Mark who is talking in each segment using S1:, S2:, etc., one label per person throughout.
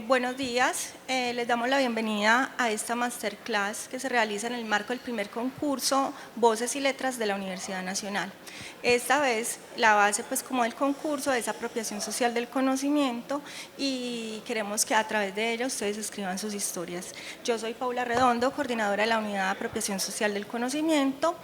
S1: Buenos días, les damos la bienvenida a esta masterclass que se realiza en el marco del primer concurso Voces y Letras de la Universidad Nacional. Esta vez la base pues como del concurso es apropiación social del conocimiento y queremos que a través de ella ustedes escriban sus historias. Yo soy Paula Redondo, coordinadora de la Unidad de Apropiación Social del Conocimiento,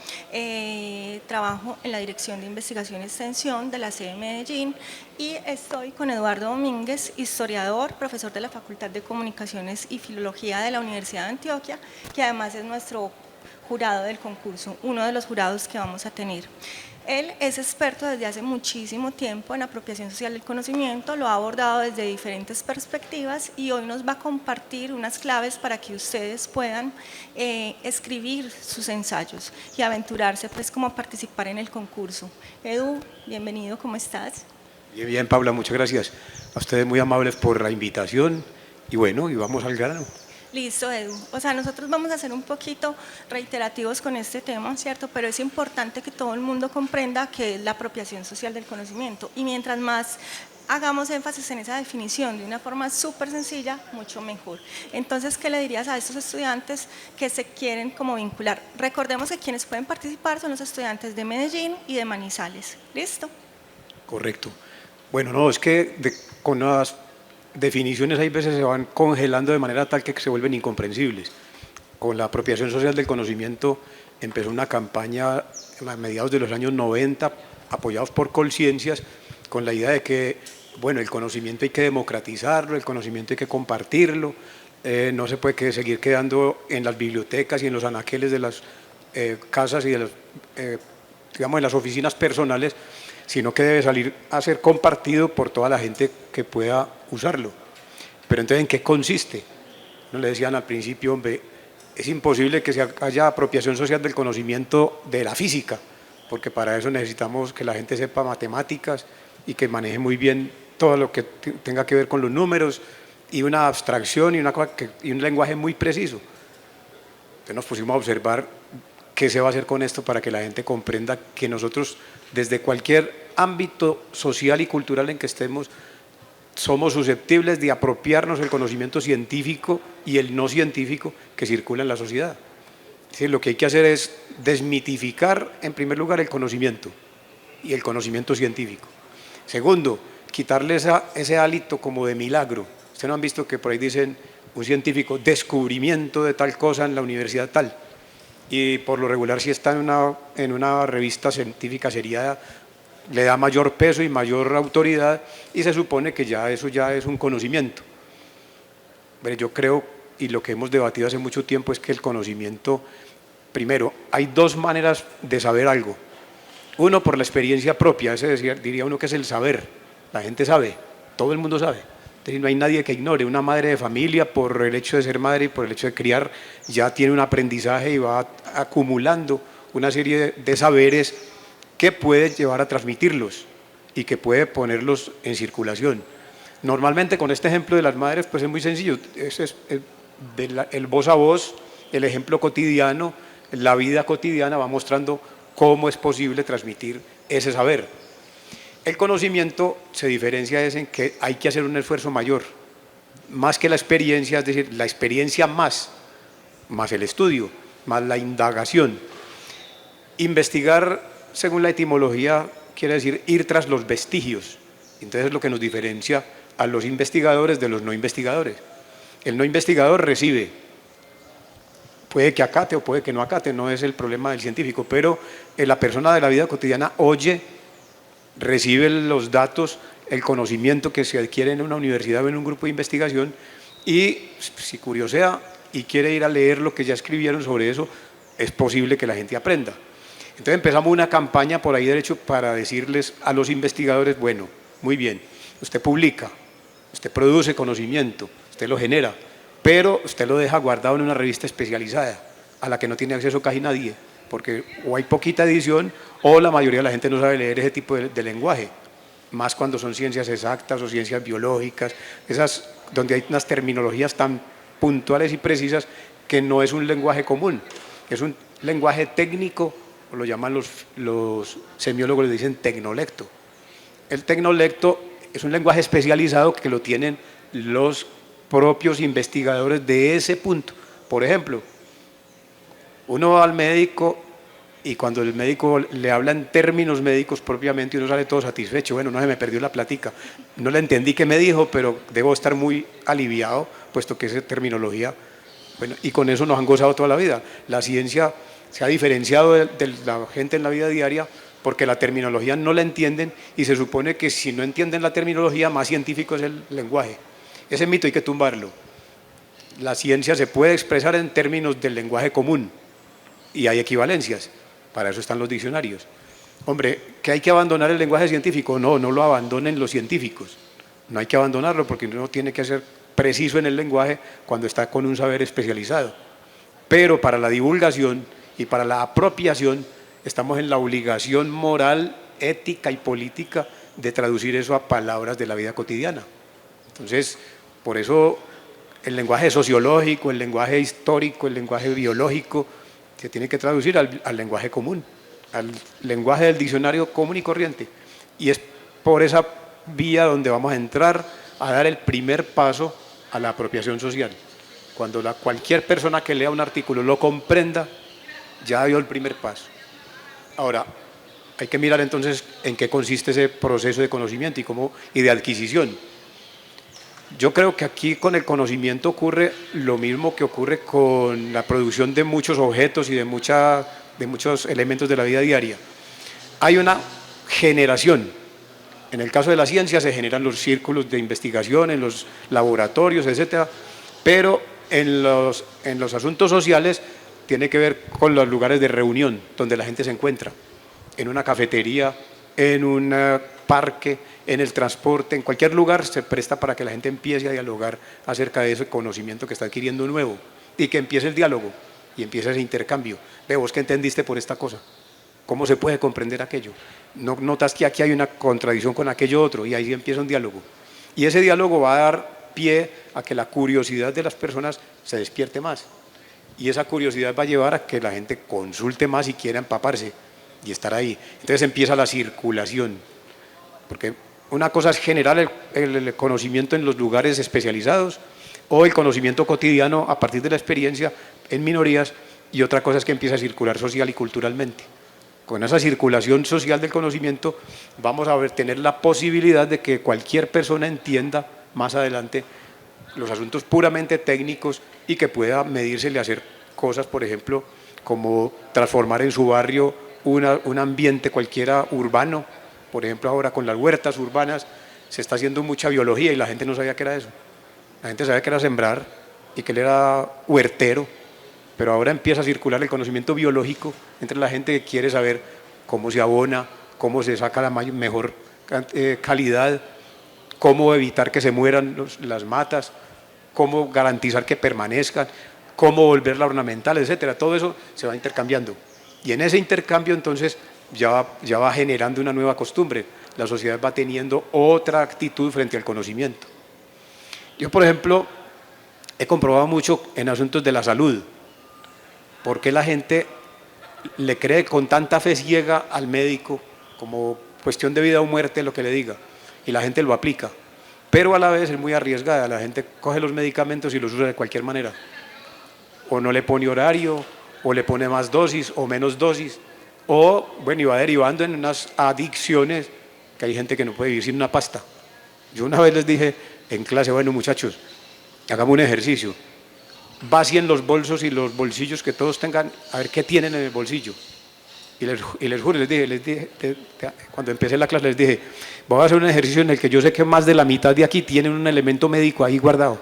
S1: trabajo en la Dirección de Investigación y Extensión de la sede de Medellín y estoy con Eduardo Domínguez, historiador, profesor de la Facultad de Comunicaciones y Filología de la Universidad de Antioquia, que además es nuestro jurado del concurso, uno de los jurados que vamos a tener. Él es experto desde hace muchísimo tiempo en apropiación social del conocimiento, lo ha abordado desde diferentes perspectivas y hoy nos va a compartir unas claves para que ustedes puedan escribir sus ensayos y aventurarse pues como a participar en el concurso. Edu, bienvenido, ¿cómo estás?
S2: Bien, bien, Paula, muchas gracias. A ustedes muy amables por la invitación y bueno, y vamos al grano.
S1: Listo, Edu. O sea, nosotros vamos a ser un poquito reiterativos con este tema, ¿cierto? Pero es importante que todo el mundo comprenda qué es la apropiación social del conocimiento y mientras más hagamos énfasis en esa definición de una forma súper sencilla, mucho mejor. Entonces, ¿qué le dirías a estos estudiantes que se quieren como vincular? Recordemos que quienes pueden participar son los estudiantes de Medellín y de Manizales. ¿Listo?
S2: Correcto. Bueno, no, es que con las definiciones hay veces se van congelando de manera tal que se vuelven incomprensibles. Con la apropiación social del conocimiento empezó una campaña a mediados de los años 90, apoyados por Colciencias, con la idea de que, bueno, el conocimiento hay que democratizarlo, el conocimiento hay que compartirlo, no se puede seguir quedando en las bibliotecas y en los anaqueles de las casas y de digamos, de las oficinas personales, sino que debe salir a ser compartido por toda la gente que pueda usarlo. Pero entonces, ¿en qué consiste? No le decían al principio, hombre, es imposible que haya apropiación social del conocimiento de la física, porque para eso necesitamos que la gente sepa matemáticas y que maneje muy bien todo lo que tenga que ver con los números y una abstracción y un lenguaje muy preciso. Entonces nos pusimos a observar qué se va a hacer con esto para que la gente comprenda que nosotros, desde cualquier ámbito social y cultural en que estemos, somos susceptibles de apropiarnos el conocimiento científico y el no científico que circula en la sociedad. Es decir, lo que hay que hacer es desmitificar, en primer lugar, el conocimiento y el conocimiento científico. Segundo, quitarle ese hálito como de milagro. Ustedes no han visto que por ahí dicen un científico, descubrimiento de tal cosa en la universidad tal. Y por lo regular si está en una revista científica seriada, le da mayor peso y mayor autoridad y se supone que eso ya es un conocimiento. Pero yo creo, y lo que hemos debatido hace mucho tiempo, es que el conocimiento, primero, hay dos maneras de saber algo. Uno, por la experiencia propia, ese diría uno que es el saber. La gente sabe, todo el mundo sabe. Entonces no hay nadie que ignore. Una madre de familia, por el hecho de ser madre y por el hecho de criar, ya tiene un aprendizaje y va acumulando una serie de saberes que puede llevar a transmitirlos y que puede ponerlos en circulación. Normalmente con este ejemplo de las madres pues es muy sencillo, es el voz a voz, el ejemplo cotidiano, la vida cotidiana va mostrando cómo es posible transmitir ese saber. El conocimiento se diferencia en que hay que hacer un esfuerzo mayor, más que la experiencia, es decir, la experiencia más el estudio, más la indagación. Investigar, según la etimología, quiere decir ir tras los vestigios. Entonces es lo que nos diferencia a los investigadores de los no investigadores. El no investigador recibe, puede que acate o puede que no acate, no es el problema del científico, pero la persona de la vida cotidiana oye, recibe los datos, el conocimiento que se adquiere en una universidad o en un grupo de investigación y si curiosea y quiere ir a leer lo que ya escribieron sobre eso, es posible que la gente aprenda. Entonces empezamos una campaña por ahí derecho para decirles a los investigadores, bueno, muy bien, usted publica, usted produce conocimiento, usted lo genera, pero usted lo deja guardado en una revista especializada a la que no tiene acceso casi nadie, porque o hay poquita edición o la mayoría de la gente no sabe leer ese tipo de lenguaje, más cuando son ciencias exactas o ciencias biológicas, esas donde hay unas terminologías tan puntuales y precisas que no es un lenguaje común, es un lenguaje técnico, o lo llaman los semiólogos, le dicen tecnolecto. El tecnolecto es un lenguaje especializado que lo tienen los propios investigadores de ese punto. Por ejemplo, uno va al médico y cuando el médico le habla en términos médicos propiamente, uno sale todo satisfecho. Bueno, no se me perdió la plática, no le entendí qué me dijo, pero debo estar muy aliviado, puesto que esa terminología, bueno, y con eso nos han gozado toda la vida. La ciencia se ha diferenciado de la gente en la vida diaria porque la terminología no la entienden y se supone que si no entienden la terminología, más científico es el lenguaje. Ese mito hay que tumbarlo. La ciencia se puede expresar en términos del lenguaje común y hay equivalencias. Para eso están los diccionarios. Hombre, ¿que hay que abandonar el lenguaje científico? No, no lo abandonen los científicos. No hay que abandonarlo porque uno tiene que ser preciso en el lenguaje cuando está con un saber especializado. Pero para la divulgación y para la apropiación estamos en la obligación moral, ética y política de traducir eso a palabras de la vida cotidiana. Entonces, por eso el lenguaje sociológico, el lenguaje histórico, el lenguaje biológico, se tiene que traducir al lenguaje común, al lenguaje del diccionario común y corriente. Y es por esa vía donde vamos a entrar a dar el primer paso a la apropiación social. Cuando cualquier persona que lea un artículo lo comprenda, ya dio el primer paso. Ahora, hay que mirar entonces en qué consiste ese proceso de conocimiento y de adquisición. Yo creo que aquí con el conocimiento ocurre lo mismo que ocurre con la producción de muchos objetos y de muchos elementos de la vida diaria. Hay una generación. En el caso de la ciencia se generan los círculos de investigación, en los laboratorios, etcétera, pero en los asuntos sociales tiene que ver con los lugares de reunión donde la gente se encuentra, en una cafetería, en un parque, en el transporte, en cualquier lugar se presta para que la gente empiece a dialogar acerca de ese conocimiento que está adquiriendo nuevo y que empiece el diálogo y empiece ese intercambio. Ve, ¿vos qué entendiste por esta cosa? ¿Cómo se puede comprender aquello? ¿No notas que aquí hay una contradicción con aquello otro? Y ahí empieza un diálogo. Y ese diálogo va a dar pie a que la curiosidad de las personas se despierte más. Y esa curiosidad va a llevar a que la gente consulte más y quiera empaparse y estar ahí. Entonces empieza la circulación, porque una cosa es generar el conocimiento en los lugares especializados o el conocimiento cotidiano a partir de la experiencia en minorías, y otra cosa es que empieza a circular social y culturalmente. Con esa circulación social del conocimiento vamos a tener la posibilidad de que cualquier persona entienda más adelante los asuntos puramente técnicos y que pueda medírsele a hacer cosas, por ejemplo, como transformar en su barrio un ambiente cualquiera urbano. Por ejemplo, ahora con las huertas urbanas se está haciendo mucha biología y la gente no sabía qué era eso. La gente sabía que era sembrar y que él era huertero, pero ahora empieza a circular el conocimiento biológico entre la gente que quiere saber cómo se abona, cómo se saca la mejor calidad, cómo evitar que se mueran las matas, cómo garantizar que permanezcan, cómo volverla ornamental, etcétera. Todo eso se va intercambiando. Y en ese intercambio entonces ya va generando una nueva costumbre. La sociedad va teniendo otra actitud frente al conocimiento. Yo, por ejemplo, he comprobado mucho en asuntos de la salud. ¿Por qué la gente le cree con tanta fe ciega al médico como cuestión de vida o muerte lo que le diga? Y la gente lo aplica. Pero a la vez es muy arriesgada. La gente coge los medicamentos y los usa de cualquier manera. O no le pone horario, o le pone más dosis o menos dosis. O, bueno, y va derivando en unas adicciones que hay gente que no puede vivir sin una pasta. Yo una vez les dije en clase, bueno muchachos, hagamos un ejercicio. Vacíen los bolsos y los bolsillos que todos tengan, a ver qué tienen en el bolsillo. Y les juro, les dije, cuando empecé la clase les dije, voy a hacer un ejercicio en el que yo sé que más de la mitad de aquí tienen un elemento médico ahí guardado.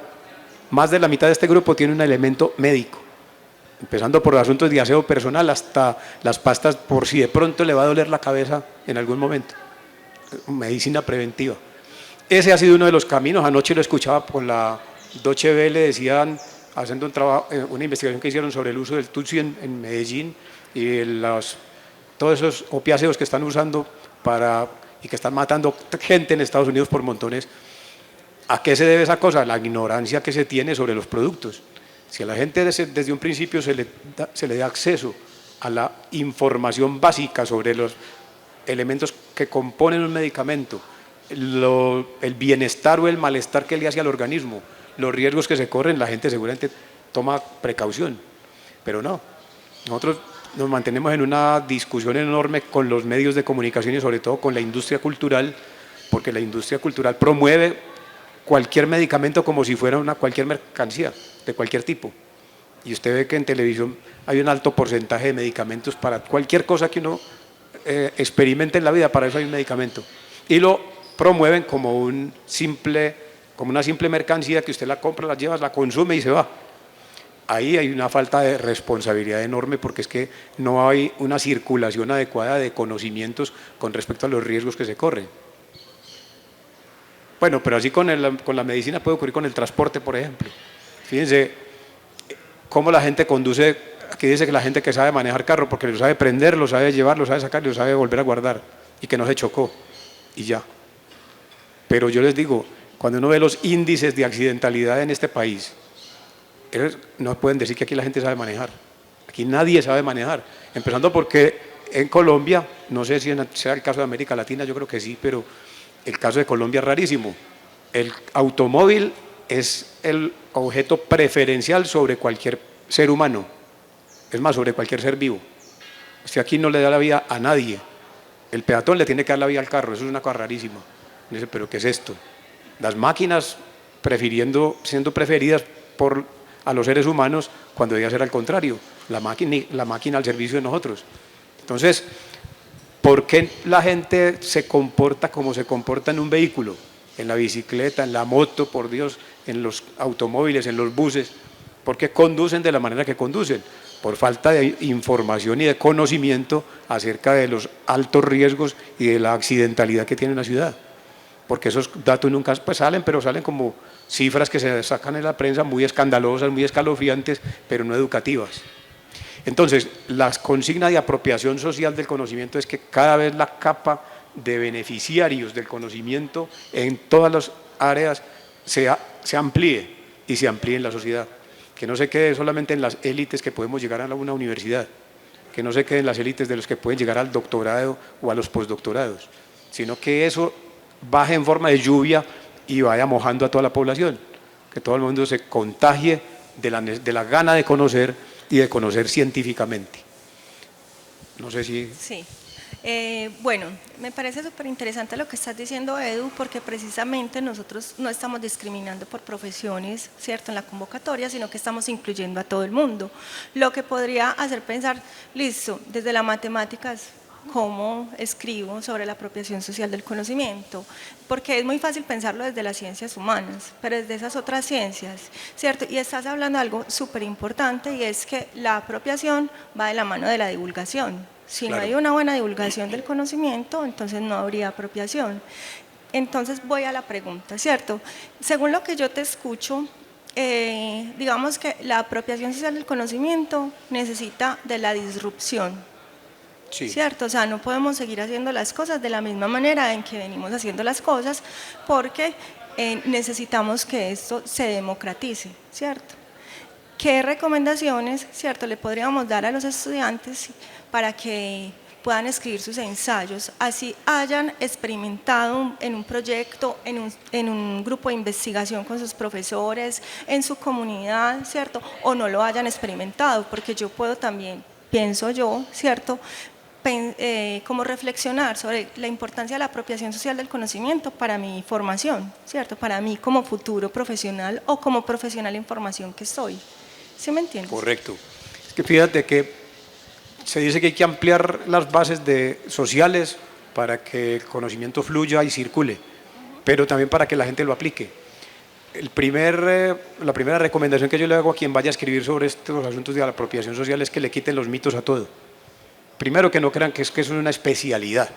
S2: Más de la mitad de este grupo tiene un elemento médico. Empezando por asuntos de aseo personal hasta las pastas por si de pronto le va a doler la cabeza en algún momento. Medicina preventiva. Ese ha sido uno de los caminos. Anoche lo escuchaba por la Deutsche Welle, decían, haciendo un trabajo, una investigación que hicieron sobre el uso del Tutsi en Medellín y todos esos opiáceos que están usando y que están matando gente en Estados Unidos por montones. ¿A qué se debe esa cosa? La ignorancia que se tiene sobre los productos. Si a la gente desde un principio se le da acceso a la información básica sobre los elementos que componen un medicamento el bienestar o el malestar que le hace al organismo, los riesgos que se corren, la gente seguramente toma precaución, pero no. Nosotros nos mantenemos en una discusión enorme con los medios de comunicación y sobre todo con la industria cultural, porque la industria cultural promueve cualquier medicamento como si fuera cualquier mercancía, de cualquier tipo. Y usted ve que en televisión hay un alto porcentaje de medicamentos para cualquier cosa que uno experimente en la vida, para eso hay un medicamento. Y lo promueven como una simple mercancía que usted la compra, la lleva, la consume y se va. Ahí hay una falta de responsabilidad enorme porque es que no hay una circulación adecuada de conocimientos con respecto a los riesgos que se corren. Bueno, pero así con la medicina puede ocurrir con el transporte, por ejemplo. Fíjense cómo la gente conduce, aquí dice que la gente que sabe manejar carro porque lo sabe prender, lo sabe llevar, lo sabe sacar, lo sabe volver a guardar y que no se chocó y ya. Pero yo les digo, cuando uno ve los índices de accidentalidad en este país, no pueden decir que aquí la gente sabe manejar. Aquí nadie sabe manejar. Empezando porque en Colombia, no sé si sea el caso de América Latina, yo creo que sí, pero el caso de Colombia es rarísimo. El automóvil es el objeto preferencial sobre cualquier ser humano. Es más, sobre cualquier ser vivo. Usted aquí no le da la vía a nadie. El peatón le tiene que dar la vía al carro. Eso es una cosa rarísima. Dice, ¿pero qué es esto? Las máquinas siendo preferidas a los seres humanos cuando debía ser al contrario, la máquina al servicio de nosotros. Entonces, ¿por qué la gente se comporta como se comporta en un vehículo? En la bicicleta, en la moto, por Dios, en los automóviles, en los buses. ¿Por qué conducen de la manera que conducen? Por falta de información y de conocimiento acerca de los altos riesgos y de la accidentalidad que tiene una ciudad. Porque esos datos nunca salen, pero salen como cifras que se sacan en la prensa muy escandalosas, muy escalofriantes, pero no educativas. Entonces, la consigna de apropiación social del conocimiento es que cada vez la capa de beneficiarios del conocimiento en todas las áreas se amplíe y se amplíe en la sociedad. Que no se quede solamente en las élites que podemos llegar a una universidad, que no se quede en las élites de los que pueden llegar al doctorado o a los postdoctorados, sino que eso baje en forma de lluvia y vaya mojando a toda la población, que todo el mundo se contagie de la gana de conocer y de conocer científicamente. No sé si...
S1: Sí. Bueno, me parece súper interesante lo que estás diciendo, Edu, porque precisamente nosotros no estamos discriminando por profesiones, ¿cierto?, en la convocatoria, sino que estamos incluyendo a todo el mundo. Lo que podría hacer pensar, listo, desde las matemáticas, ¿cómo escribo sobre la apropiación social del conocimiento? Porque es muy fácil pensarlo desde las ciencias humanas, pero desde esas otras ciencias, ¿cierto? Y estás hablando de algo súper importante y es que la apropiación va de la mano de la divulgación. Si
S2: Claro.
S1: no hay una buena divulgación del conocimiento, entonces no habría apropiación. Entonces voy a la pregunta, ¿cierto? Según lo que yo te escucho, digamos que la apropiación social del conocimiento necesita de la disrupción,
S2: Sí.
S1: ¿cierto? O sea, no podemos seguir haciendo las cosas de la misma manera en que venimos haciendo las cosas porque necesitamos que esto se democratice, ¿cierto? ¿Qué recomendaciones, cierto, le podríamos dar a los estudiantes para que puedan escribir sus ensayos, así hayan experimentado en un proyecto, en un grupo de investigación con sus profesores, en su comunidad, ¿cierto? O no lo hayan experimentado, porque yo puedo también, pienso yo, ¿cierto?, como reflexionar sobre la importancia de la apropiación social del conocimiento para mi formación, ¿cierto?, para mí como futuro profesional o como profesional en formación que soy. ¿Sí me entiendes?
S2: Correcto. Es que fíjate que se dice que hay que ampliar las bases sociales para que el conocimiento fluya y circule, pero también para que la gente lo aplique. La primera recomendación que yo le hago a quien vaya a escribir sobre estos asuntos de la apropiación social es que le quiten los mitos a todo. Primero, que no crean que eso es una especialidad.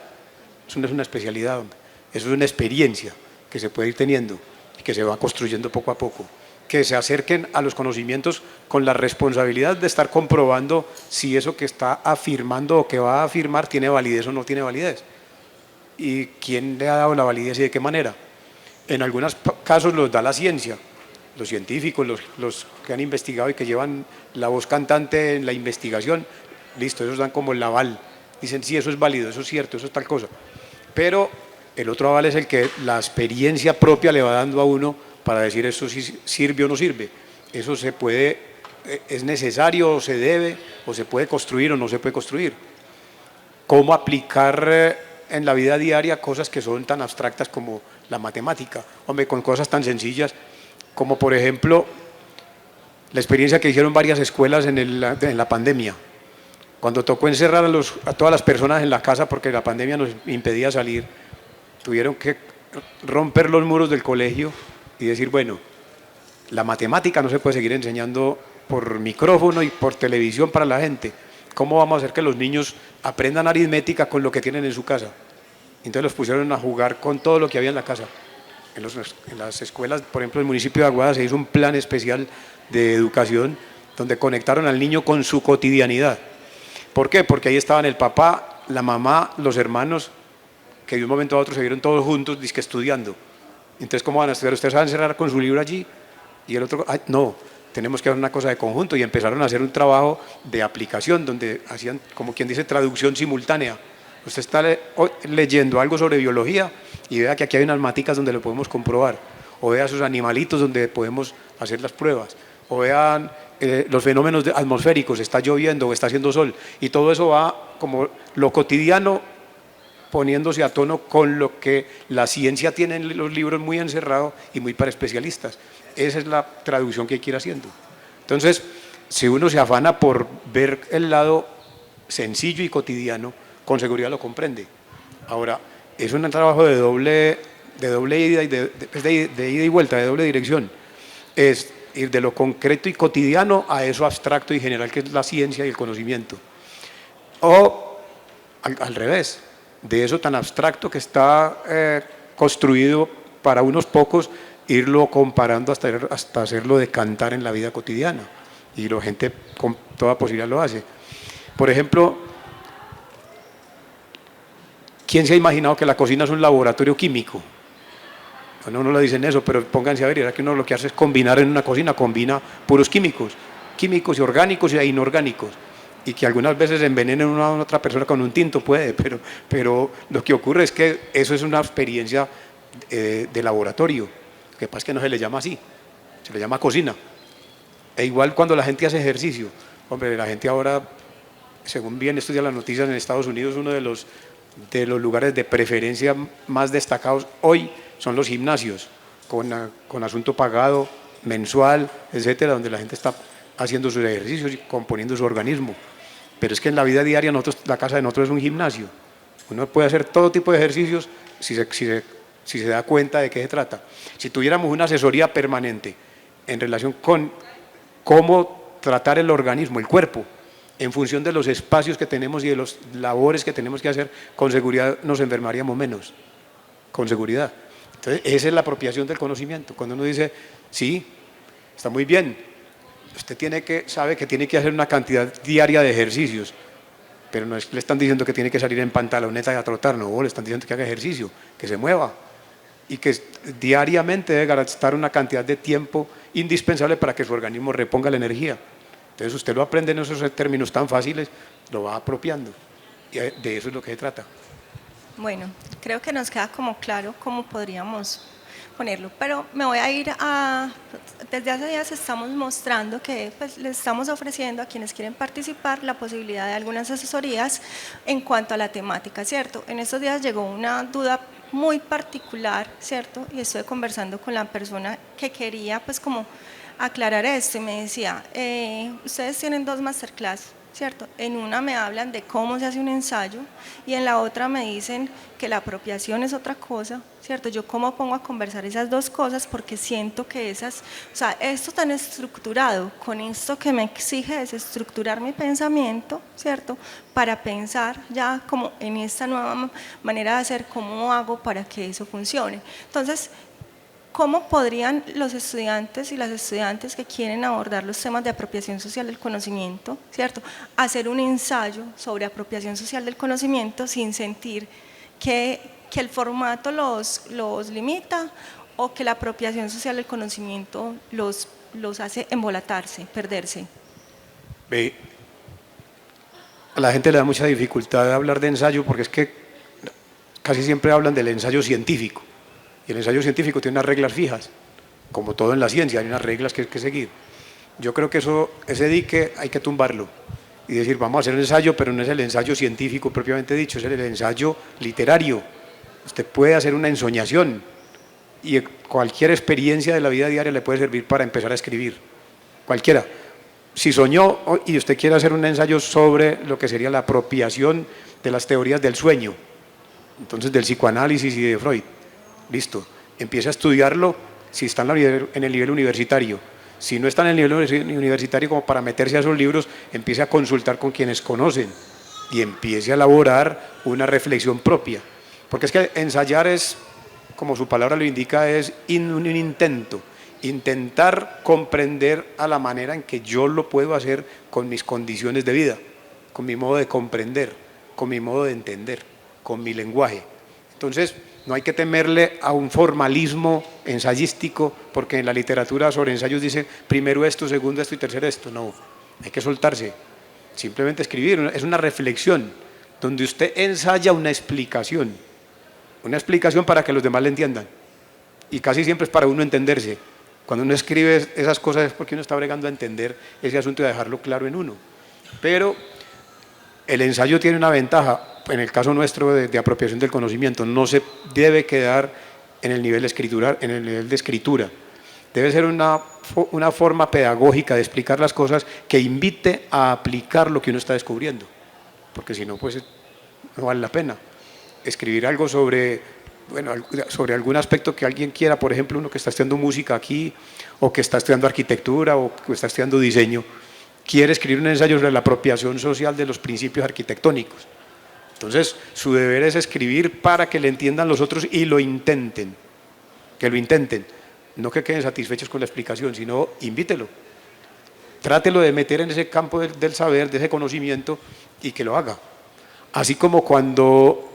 S2: Eso no es una especialidad, hombre. Eso es una experiencia que se puede ir teniendo y que se va construyendo poco a poco. Que se acerquen a los conocimientos con la responsabilidad de estar comprobando si eso que está afirmando o que va a afirmar tiene validez o no tiene validez. Y quién le ha dado la validez y de qué manera. En algunos casos los da la ciencia, los científicos, los que han investigado y que llevan la voz cantante en la investigación, listo, ellos dan como el aval. Dicen, sí, eso es válido, eso es cierto, eso es tal cosa. Pero El otro aval es el que la experiencia propia le va dando a uno para decir esto sí sirve o no sirve. Eso se puede, es necesario o se debe, o se puede construir o no se puede construir. Cómo aplicar en la vida diaria cosas que son tan abstractas como la matemática, hombre, con cosas tan sencillas como por ejemplo la experiencia que hicieron varias escuelas en la pandemia, cuando tocó encerrar a todas las personas en la casa porque la pandemia nos impedía salir, tuvieron que romper los muros del colegio y decir, bueno, la matemática no se puede seguir enseñando por micrófono y por televisión para la gente. ¿Cómo vamos a hacer que los niños aprendan aritmética con lo que tienen en su casa? Entonces los pusieron a jugar con todo lo que había en la casa. En las escuelas, por ejemplo, en el municipio de Aguada se hizo un plan especial de educación donde conectaron al niño con su cotidianidad. ¿Por qué? Porque ahí estaban el papá, la mamá, los hermanos, que de un momento a otro se vieron todos juntos, dizque estudiando. Entonces, ¿cómo van a estudiar? ¿Ustedes van a encerrar con su libro allí? Y el otro, no, tenemos que hacer una cosa de conjunto, y empezaron a hacer un trabajo de aplicación donde hacían, como quien dice, traducción simultánea. Usted está leyendo algo sobre biología y vea que aquí hay unas maticas donde lo podemos comprobar, o vea sus animalitos donde podemos hacer las pruebas, o vean los fenómenos atmosféricos, está lloviendo o está haciendo sol, y todo eso va como lo cotidiano poniéndose a tono con lo que la ciencia tiene en los libros muy encerrado y muy para especialistas. Esa es la traducción que hay que ir haciendo. Entonces, si uno se afana por ver el lado sencillo y cotidiano, con seguridad lo comprende. Ahora, es un trabajo de doble ida y de ida y vuelta, de doble dirección. Es ir de lo concreto y cotidiano a eso abstracto y general que es la ciencia y el conocimiento. O al revés, de eso tan abstracto que está construido para unos pocos, irlo comparando hasta hacerlo decantar en la vida cotidiana. Y la gente con toda posibilidad lo hace. Por ejemplo, ¿quién se ha imaginado que la cocina es un laboratorio químico? Bueno, no lo dicen eso, pero pónganse a ver, era que uno lo que hace es combinar en una cocina, combina puros químicos y orgánicos e inorgánicos, y que algunas veces envenenen a otra persona con un tinto, puede, pero lo que ocurre es que eso es una experiencia de laboratorio. Lo que pasa es que no se le llama así, se le llama cocina. E igual cuando la gente hace ejercicio, hombre, la gente ahora, según bien estudia las noticias en Estados Unidos, uno de los lugares de preferencia más destacados hoy son los gimnasios, con asunto pagado, mensual, etcétera, donde la gente está haciendo sus ejercicios y componiendo su organismo. Pero es que en la vida diaria la casa de nosotros es un gimnasio. Uno puede hacer todo tipo de ejercicios si se da cuenta de qué se trata. Si tuviéramos una asesoría permanente en relación con cómo tratar el organismo, el cuerpo, en función de los espacios que tenemos y de las labores que tenemos que hacer, con seguridad nos enfermaríamos menos, con seguridad. Entonces, esa es la apropiación del conocimiento. Cuando uno dice, sí, está muy bien, usted sabe que tiene que hacer una cantidad diaria de ejercicios, pero no es que le están diciendo que tiene que salir en pantaloneta y a trotar, no, le están diciendo que haga ejercicio, que se mueva, y que diariamente debe gastar una cantidad de tiempo indispensable para que su organismo reponga la energía. Entonces usted lo aprende en esos términos tan fáciles, lo va apropiando, y de eso es lo que se trata.
S1: Bueno, creo que nos queda como claro cómo podríamos ponerlo, pero me voy a ir desde hace días estamos mostrando que pues, les estamos ofreciendo a quienes quieren participar la posibilidad de algunas asesorías en cuanto a la temática, ¿cierto? En estos días llegó una duda muy particular, ¿cierto? Y estuve conversando con la persona que quería pues como aclarar esto y me decía, ustedes tienen 2 masterclass, ¿cierto? En una me hablan de cómo se hace un ensayo y en la otra me dicen que la apropiación es otra cosa, ¿cierto? Yo cómo pongo a conversar esas 2 cosas porque siento que esto tan estructurado, con esto que me exige desestructurar mi pensamiento, ¿cierto? Para pensar ya como en esta nueva manera de hacer, cómo hago para que eso funcione. Entonces, ¿cómo podrían los estudiantes y las estudiantes que quieren abordar los temas de apropiación social del conocimiento, ¿cierto?, hacer un ensayo sobre apropiación social del conocimiento sin sentir que el formato los limita o que la apropiación social del conocimiento los hace embolatarse, perderse?
S2: A la gente le da mucha dificultad hablar de ensayo porque es que casi siempre hablan del ensayo científico. Y el ensayo científico tiene unas reglas fijas, como todo en la ciencia, hay unas reglas que hay que seguir. Yo creo que ese dique hay que tumbarlo y decir, vamos a hacer un ensayo, pero no es el ensayo científico propiamente dicho, es el ensayo literario. Usted puede hacer una ensoñación y cualquier experiencia de la vida diaria le puede servir para empezar a escribir, cualquiera. Si soñó y usted quiere hacer un ensayo sobre lo que sería la apropiación de las teorías del sueño, entonces del psicoanálisis y de Freud, listo, empiece a estudiarlo si está en el nivel universitario. Si no está en el nivel universitario como para meterse a esos libros, empiece a consultar con quienes conocen y empiece a elaborar una reflexión propia. Porque es que ensayar es, como su palabra lo indica, es un intento. Intentar comprender a la manera en que yo lo puedo hacer con mis condiciones de vida, con mi modo de comprender, con mi modo de entender, con mi lenguaje. Entonces, no hay que temerle a un formalismo ensayístico, porque en la literatura sobre ensayos dice primero esto, segundo esto y tercero esto. No, hay que soltarse, simplemente escribir, es una reflexión, donde usted ensaya una explicación para que los demás le entiendan, y casi siempre es para uno entenderse. Cuando uno escribe esas cosas es porque uno está bregando a entender ese asunto y a dejarlo claro en uno. Pero el ensayo tiene una ventaja, en el caso nuestro de apropiación del conocimiento, no se debe quedar en el nivel de escritura. Debe ser una forma pedagógica de explicar las cosas que invite a aplicar lo que uno está descubriendo, porque si no, pues no vale la pena. Escribir algo sobre algún aspecto que alguien quiera, por ejemplo, uno que está estudiando música aquí, o que está estudiando arquitectura, o que está estudiando diseño, quiere escribir un ensayo sobre la apropiación social de los principios arquitectónicos. Entonces, su deber es escribir para que le entiendan los otros y lo intenten, que lo intenten, no que queden satisfechos con la explicación, sino invítelo, trátelo de meter en ese campo del saber, de ese conocimiento, y que lo haga. Así como cuando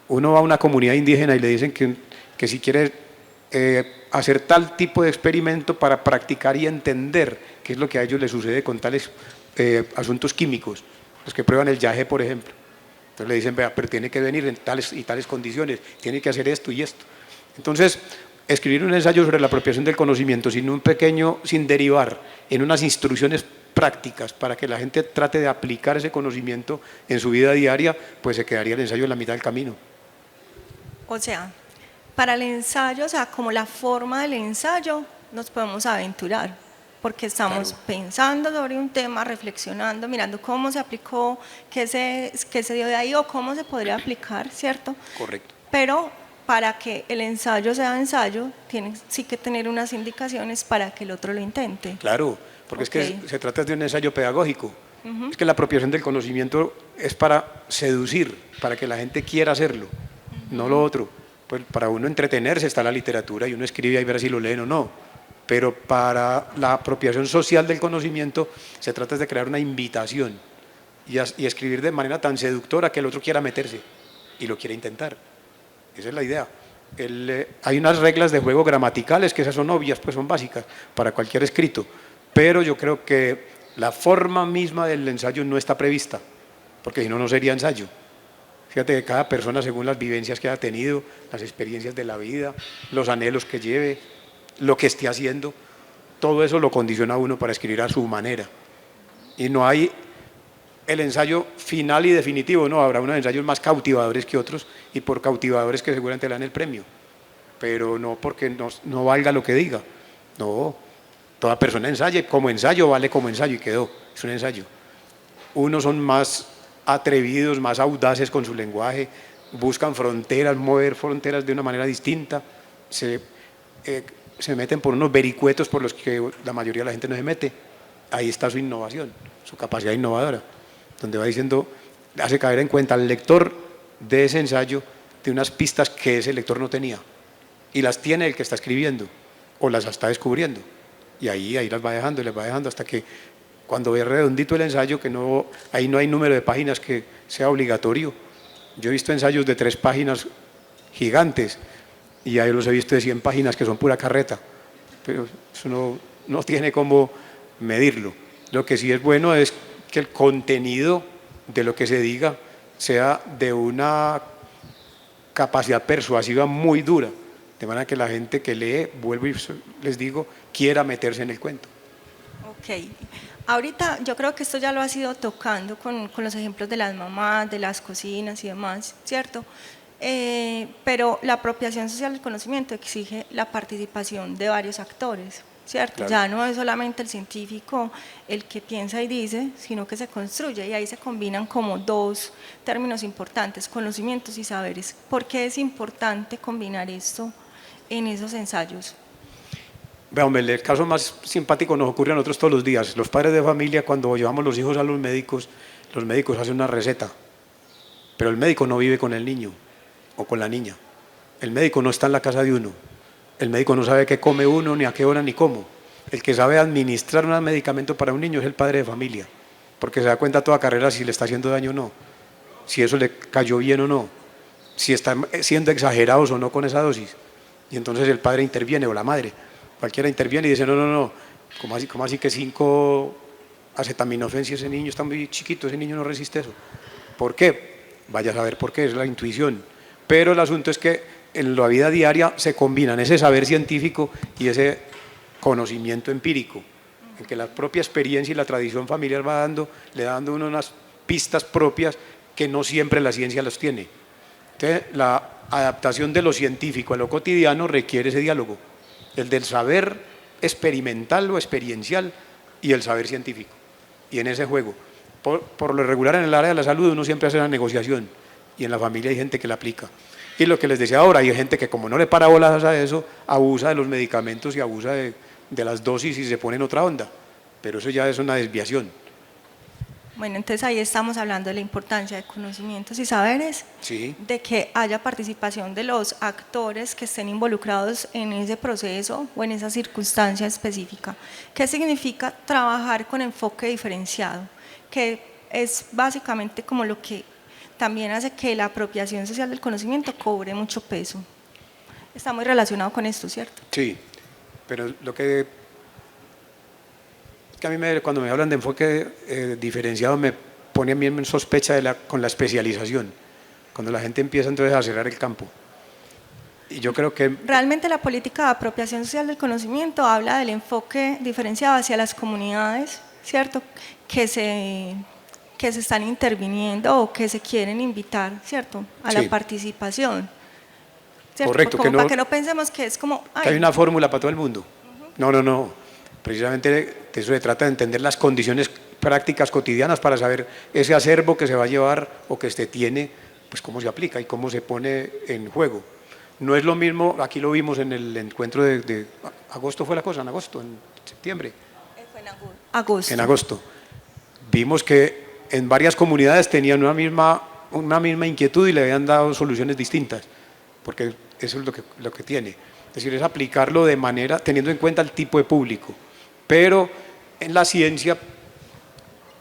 S2: uno va a una comunidad indígena y le dicen que si quiere hacer tal tipo de experimento para practicar y entender qué es lo que a ellos les sucede con tales asuntos químicos, los que prueban el yagé, por ejemplo. Entonces le dicen, vea, pero tiene que venir en tales y tales condiciones, tiene que hacer esto y esto. Entonces, escribir un ensayo sobre la apropiación del conocimiento sin derivar en unas instrucciones prácticas para que la gente trate de aplicar ese conocimiento en su vida diaria, pues se quedaría el ensayo en la mitad del camino.
S1: O sea, para el ensayo, o sea, como la forma del ensayo, nos podemos aventurar, porque estamos pensando sobre un tema, reflexionando, mirando cómo se aplicó, qué se dio de ahí o cómo se podría aplicar, ¿cierto?
S2: Correcto.
S1: Pero para que el ensayo sea ensayo, tiene sí que tener unas indicaciones para que el otro lo intente.
S2: Claro, porque es que se trata de un ensayo pedagógico. Es que la apropiación del conocimiento es para seducir, para que la gente quiera hacerlo, no lo otro. Pues para uno entretenerse está la literatura y uno escribe ahí ver si lo leen o no. Pero para la apropiación social del conocimiento se trata de crear una invitación y escribir de manera tan seductora que el otro quiera meterse y lo quiera intentar. Esa es la idea. Hay unas reglas de juego gramaticales que esas son obvias, pues son básicas para cualquier escrito, pero yo creo que la forma misma del ensayo no está prevista, porque si no, no sería ensayo. Fíjate que cada persona, según las vivencias que haya tenido, las experiencias de la vida, los anhelos que lleve, lo que esté haciendo, todo eso lo condiciona a uno para escribir a su manera. Y no hay el ensayo final y definitivo, no, habrá unos ensayos más cautivadores que otros, y por cautivadores que seguramente le dan el premio, pero no porque no valga lo que diga. No, toda persona ensaya, como ensayo vale como ensayo y quedó, es un ensayo. Unos son más atrevidos, más audaces con su lenguaje, buscan fronteras, mover fronteras de una manera distinta, se meten por unos vericuetos por los que la mayoría de la gente no se mete. Ahí está su innovación, su capacidad innovadora, donde va diciendo, hace caer en cuenta al lector de ese ensayo de unas pistas que ese lector no tenía, y las tiene el que está escribiendo, o las está descubriendo, y ahí las va dejando y las va dejando hasta que cuando ve redondito el ensayo, que ahí no hay número de páginas que sea obligatorio. Yo he visto ensayos de 3 páginas gigantes, y ahí los he visto de 100 páginas que son pura carreta, pero eso no tiene cómo medirlo. Lo que sí es bueno es que el contenido de lo que se diga sea de una capacidad persuasiva muy dura, de manera que la gente que lee, vuelvo y les digo, quiera meterse en el cuento.
S1: Ok, ahorita yo creo que esto ya lo has ido tocando con los ejemplos de las mamás, de las cocinas y demás, ¿cierto? Pero la apropiación social del conocimiento exige la participación de varios actores, ¿cierto?
S2: Claro.
S1: Ya no es solamente el científico el que piensa y dice, sino que se construye, y ahí se combinan como dos términos importantes, conocimientos y saberes. ¿Por qué es importante combinar esto en esos ensayos?
S2: Vean, el caso más simpático nos ocurre a nosotros todos los días. Los padres de familia, cuando llevamos los hijos a los médicos hacen una receta, pero el médico no vive con el niño o con la niña. El médico no está en la casa de uno. El médico no sabe qué come uno, ni a qué hora, ni cómo. El que sabe administrar un medicamento para un niño es el padre de familia, porque se da cuenta a toda carrera si le está haciendo daño o no, si eso le cayó bien o no, si están siendo exagerados o no con esa dosis. Y entonces el padre interviene, o la madre, cualquiera interviene y dice, no, ¿cómo así que 5 acetaminofén si ese niño está muy chiquito, ese niño no resiste eso? ¿Por qué? Vaya a saber por qué, es la intuición. Pero el asunto es que en la vida diaria se combinan ese saber científico y ese conocimiento empírico, en que la propia experiencia y la tradición familiar le va dando unas pistas propias que no siempre la ciencia las tiene. Entonces, la adaptación de lo científico a lo cotidiano requiere ese diálogo, el del saber experimental o experiencial y el saber científico. Y en ese juego, por lo regular en el área de la salud uno siempre hace la negociación, y en la familia hay gente que la aplica. Y lo que les decía ahora, hay gente que como no le para bolas a eso, abusa de los medicamentos y abusa de las dosis y se pone en otra onda, pero eso ya es una desviación.
S1: Bueno, entonces ahí estamos hablando de la importancia de conocimientos y saberes,
S2: Sí.
S1: de que haya participación de los actores que estén involucrados en ese proceso o en esa circunstancia específica. ¿Qué significa trabajar con enfoque diferenciado? Que es básicamente como lo que también hace que la apropiación social del conocimiento cobre mucho peso. Está muy relacionado con esto, ¿cierto?
S2: Sí, pero lo que a mí cuando me hablan de enfoque diferenciado me pone a mí en sospecha con la especialización, cuando la gente empieza entonces a cerrar el campo. Y yo creo que…
S1: Realmente la política de apropiación social del conocimiento habla del enfoque diferenciado hacia las comunidades, ¿cierto? Que se están interviniendo o que se quieren invitar, ¿cierto? A la participación. ¿Cierto?
S2: Correcto.
S1: Como para que no pensemos que es como…
S2: que hay una fórmula para todo el mundo. No. Precisamente de eso se trata, de entender las condiciones prácticas cotidianas para saber ese acervo que se va a llevar o que se tiene, pues cómo se aplica y cómo se pone en juego. No es lo mismo, aquí lo vimos en el encuentro de agosto, fue la cosa, en agosto, en septiembre.
S1: Fue en agosto.
S2: En agosto. Vimos que en varias comunidades tenían una misma inquietud y le habían dado soluciones distintas, porque eso es lo que tiene. Es decir, es aplicarlo de manera, teniendo en cuenta el tipo de público. Pero en la ciencia,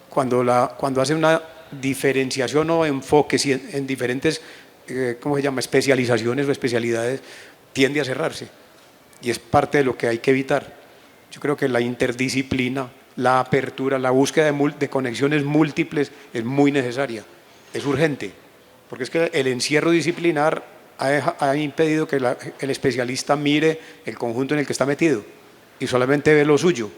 S2: cuando hace una diferenciación o enfoques en diferentes, ¿cómo se llama?, especializaciones o especialidades, tiende a cerrarse. Y es parte de lo que hay que evitar. Yo creo que la interdisciplina, la apertura, la búsqueda de conexiones múltiples es muy necesaria, es urgente, porque es que el encierro disciplinar ha impedido que el especialista mire el conjunto en el que está metido y solamente ve lo suyo.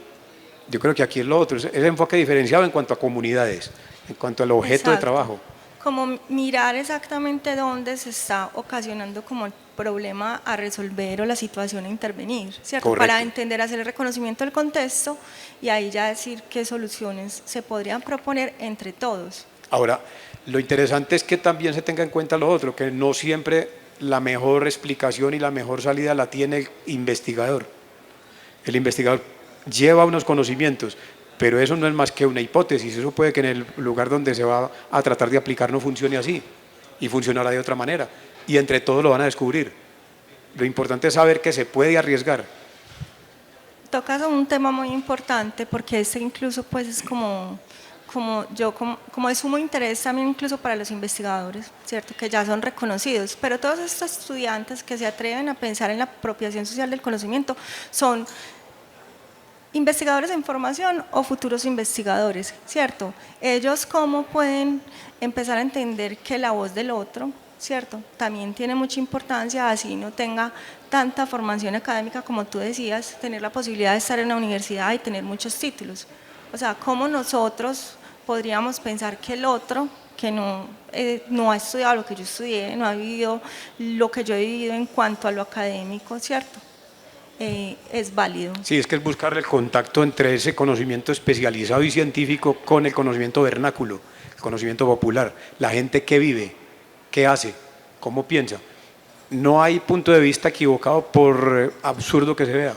S2: Yo creo que aquí es lo otro, es el enfoque diferenciado en cuanto a comunidades, en cuanto al objeto de trabajo.
S1: Como mirar exactamente dónde se está ocasionando como el problema a resolver o la situación a intervenir, ¿cierto?
S2: Correcto.
S1: Para entender, hacer el reconocimiento del contexto y ahí ya decir qué soluciones se podrían proponer entre todos.
S2: Ahora, lo interesante es que también se tenga en cuenta lo otro, que no siempre la mejor explicación y la mejor salida la tiene el investigador. El investigador lleva unos conocimientos, pero eso no es más que una hipótesis, eso puede que en el lugar donde se va a tratar de aplicar no funcione así, y funcionará de otra manera, y entre todos lo van a descubrir. Lo importante es saber que se puede arriesgar.
S1: Tocas un tema muy importante porque este incluso pues es como de sumo interés también incluso para los investigadores, ¿cierto? Que ya son reconocidos, pero todos estos estudiantes que se atreven a pensar en la apropiación social del conocimiento son investigadores en formación o futuros investigadores, ¿cierto? Ellos cómo pueden empezar a entender que la voz del otro, ¿cierto? También tiene mucha importancia, así no tenga tanta formación académica como tú decías, tener la posibilidad de estar en la universidad y tener muchos títulos. O sea, ¿cómo nosotros podríamos pensar que el otro, que no ha estudiado lo que yo estudié, no ha vivido lo que yo he vivido en cuanto a lo académico, ¿cierto? Es válido?
S2: Sí, es que es buscar el contacto entre ese conocimiento especializado y científico con el conocimiento vernáculo, el conocimiento popular, la gente que vive, qué hace, cómo piensa. No hay punto de vista equivocado por absurdo que se vea,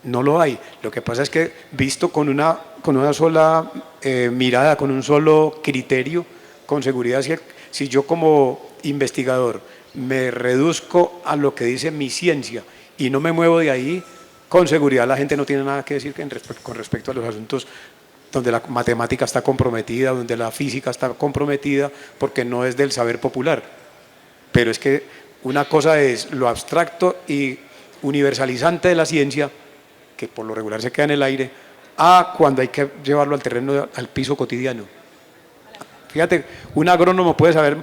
S2: no lo hay. Lo que pasa es que visto con una sola mirada, con un solo criterio, con seguridad, si yo como investigador me reduzco a lo que dice mi ciencia y no me muevo de ahí, con seguridad la gente no tiene nada que decir con respecto a los asuntos donde la matemática está comprometida, donde la física está comprometida, porque no es del saber popular. Pero es que una cosa es lo abstracto y universalizante de la ciencia, que por lo regular se queda en el aire, a cuando hay que llevarlo al terreno, al piso cotidiano. Fíjate, un agrónomo puede saber,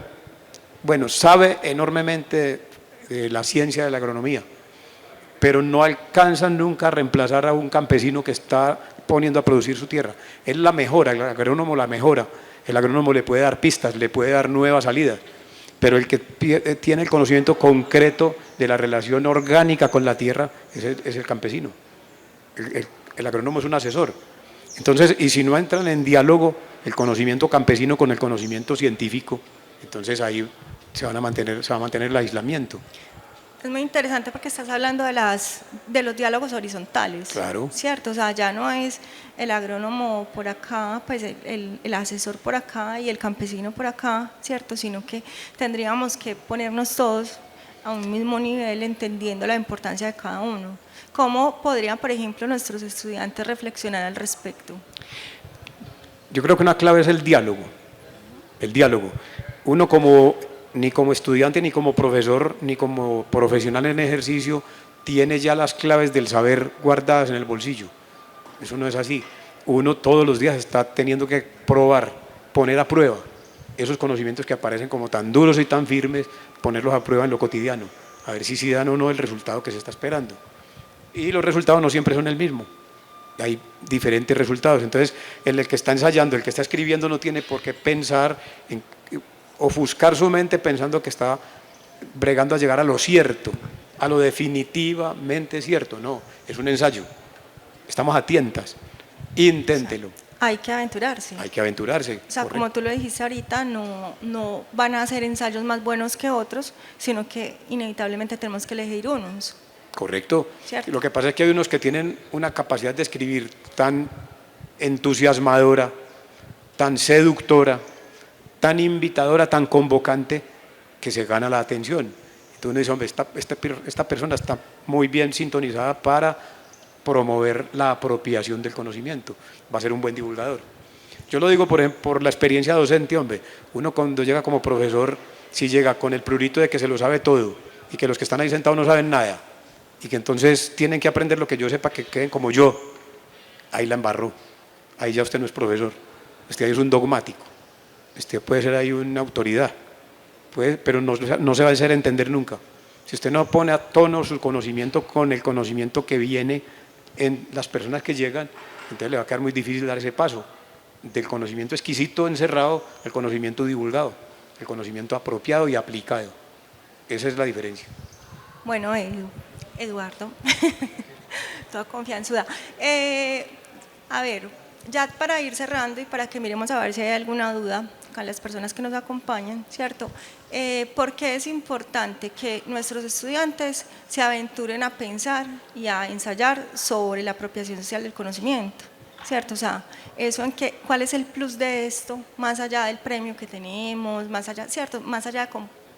S2: bueno, sabe enormemente de la ciencia de la agronomía, pero no alcanzan nunca a reemplazar a un campesino que está poniendo a producir su tierra. Él la mejora, el agrónomo la mejora, el agrónomo le puede dar pistas, le puede dar nuevas salidas, pero el que tiene el conocimiento concreto de la relación orgánica con la tierra es el campesino. El agrónomo es un asesor. Entonces, y si no entran en diálogo el conocimiento campesino con el conocimiento científico, entonces ahí se va a mantener el aislamiento.
S1: Es muy interesante porque estás hablando de los diálogos horizontales,
S2: Claro.
S1: ¿cierto? O sea, ya no es el agrónomo por acá, pues el asesor por acá y el campesino por acá, ¿cierto? Sino que tendríamos que ponernos todos a un mismo nivel, entendiendo la importancia de cada uno. ¿Cómo podrían, por ejemplo, nuestros estudiantes reflexionar al respecto?
S2: Yo creo que una clave es el diálogo. El diálogo. Uno ni como estudiante, ni como profesor, ni como profesional en ejercicio, tiene ya las claves del saber guardadas en el bolsillo. Eso no es así. Uno todos los días está teniendo que probar, poner a prueba esos conocimientos que aparecen como tan duros y tan firmes, ponerlos a prueba en lo cotidiano, a ver si dan o no el resultado que se está esperando. Y los resultados no siempre son el mismo. Hay diferentes resultados. Entonces, el que está ensayando, el que está escribiendo, no tiene por qué pensar ofuscar su mente pensando que está bregando a llegar a lo cierto, a lo definitivamente cierto. No, es un ensayo. Estamos a tientas. Inténtelo.
S1: Hay que aventurarse.
S2: Hay que aventurarse.
S1: O sea, correcto. Como tú lo dijiste ahorita, no van a ser ensayos más buenos que otros, sino que inevitablemente tenemos que elegir unos.
S2: Correcto.
S1: ¿Cierto?
S2: Lo que pasa es que hay unos que tienen una capacidad de escribir tan entusiasmadora, tan seductora, tan invitadora, tan convocante, que se gana la atención. Entonces uno dice, hombre, esta persona está muy bien sintonizada para promover la apropiación del conocimiento, va a ser un buen divulgador. Yo lo digo por la experiencia docente, hombre, uno cuando llega como profesor, si llega con el prurito de que se lo sabe todo y que los que están ahí sentados no saben nada y que entonces tienen que aprender lo que yo sepa, que queden como yo, ahí la embarró, ahí ya usted no es profesor, usted ahí es un dogmático. Usted puede ser ahí una autoridad, pero no se va a hacer entender nunca. Si usted no pone a tono su conocimiento con el conocimiento que viene en las personas que llegan, entonces le va a quedar muy difícil dar ese paso del conocimiento exquisito encerrado al conocimiento divulgado, el conocimiento apropiado y aplicado. Esa es la diferencia.
S1: Bueno, Eduardo, toda confianzuda. A ver, ya para ir cerrando y para que miremos a ver si hay alguna duda con las personas que nos acompañan, ¿cierto? ¿Por qué es importante que nuestros estudiantes se aventuren a pensar y a ensayar sobre la apropiación social del conocimiento? ¿Cierto? O sea, ¿cuál es el plus de esto, más allá del premio que tenemos, más allá, ¿cierto? Más allá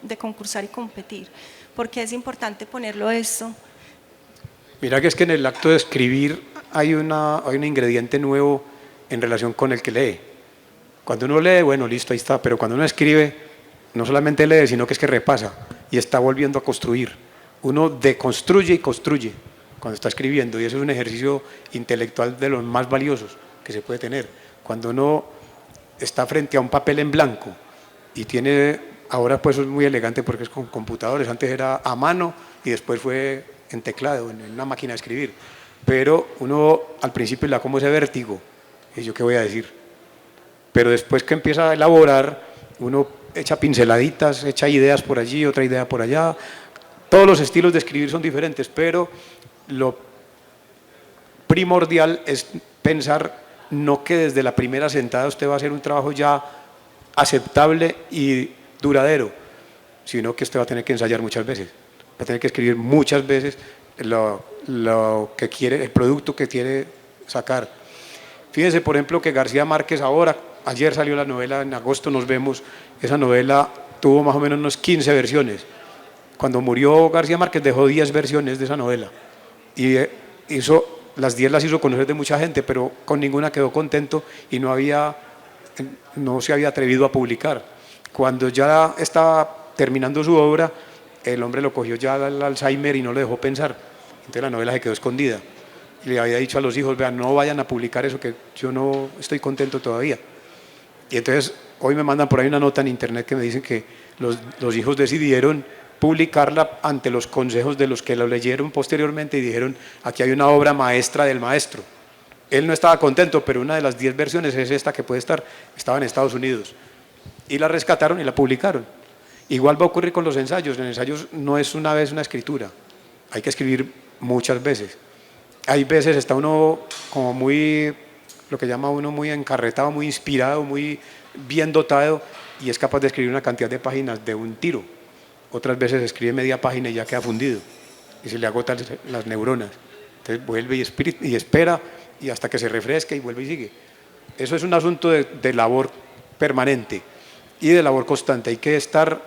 S1: de concursar y competir? ¿Por qué es importante ponerlo esto?
S2: Mira que es que en el acto de escribir hay un ingrediente nuevo en relación con el que lee. Cuando uno lee, bueno, listo, ahí está, pero cuando uno escribe, no solamente lee, sino que es que repasa y está volviendo a construir. Uno deconstruye y construye cuando está escribiendo, y eso es un ejercicio intelectual de los más valiosos que se puede tener. Cuando uno está frente a un papel en blanco y tiene Ahora pues es muy elegante porque es con computadores, antes era a mano y después fue en teclado, en una máquina de escribir. Pero uno al principio le da como ese vértigo, y yo qué voy a decir. Pero después que empieza a elaborar, uno echa pinceladitas, echa ideas por allí, otra idea por allá. Todos los estilos de escribir son diferentes, pero lo primordial es pensar no que desde la primera sentada usted va a hacer un trabajo ya aceptable y duradero, sino que usted va a tener que ensayar muchas veces, va a tener que escribir muchas veces lo que quiere, el producto que quiere sacar. Fíjense, por ejemplo, que García Márquez ahora, ayer salió la novela, en agosto nos vemos, esa novela tuvo más o menos unos 15 versiones. Cuando murió García Márquez dejó 10 versiones de esa novela y las 10 las hizo conocer de mucha gente, pero con ninguna quedó contento y no se había atrevido a publicar. Cuando ya estaba terminando su obra, el hombre lo cogió ya el Alzheimer y no lo dejó pensar. Entonces la novela se quedó escondida. Y le había dicho a los hijos, vean, no vayan a publicar eso que yo no estoy contento todavía. Y entonces hoy me mandan por ahí una nota en internet que me dicen que los hijos decidieron publicarla ante los consejos de los que lo leyeron posteriormente y dijeron, aquí hay una obra maestra del maestro. Él no estaba contento, pero una de las 10 versiones es esta que puede estar, estaba en Estados Unidos. Y la rescataron y la publicaron. Igual va a ocurrir con los ensayos. En ensayos no es una vez una escritura, hay que escribir muchas veces. Hay veces está uno como muy, lo que llama uno muy encarretado, muy inspirado, muy bien dotado y es capaz de escribir una cantidad de páginas de un tiro. Otras veces escribe media página y ya queda fundido y se le agotan las neuronas. Entonces vuelve y espera y hasta que se refresca y vuelve y sigue. Eso es un asunto de labor permanente y de labor constante. Hay que estar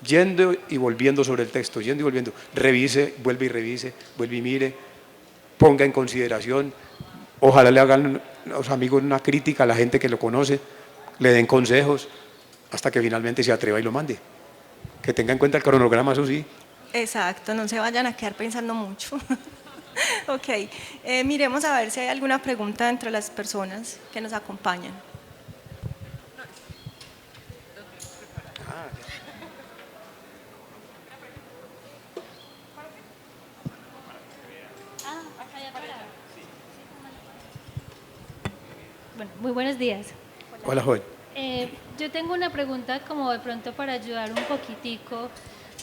S2: yendo y volviendo sobre el texto, yendo y volviendo. Revise, vuelve y mire, ponga en consideración. Ojalá le hagan los amigos una crítica a la gente que lo conoce, le den consejos hasta que finalmente se atreva y lo mande. Que tenga en cuenta el cronograma, eso sí.
S1: Exacto, no se vayan a quedar pensando mucho. Ok, miremos a ver si hay alguna pregunta entre las personas que nos acompañan.
S3: Bueno, muy buenos días.
S2: Hola, joven.
S3: Yo tengo una pregunta como de pronto para ayudar un poquitico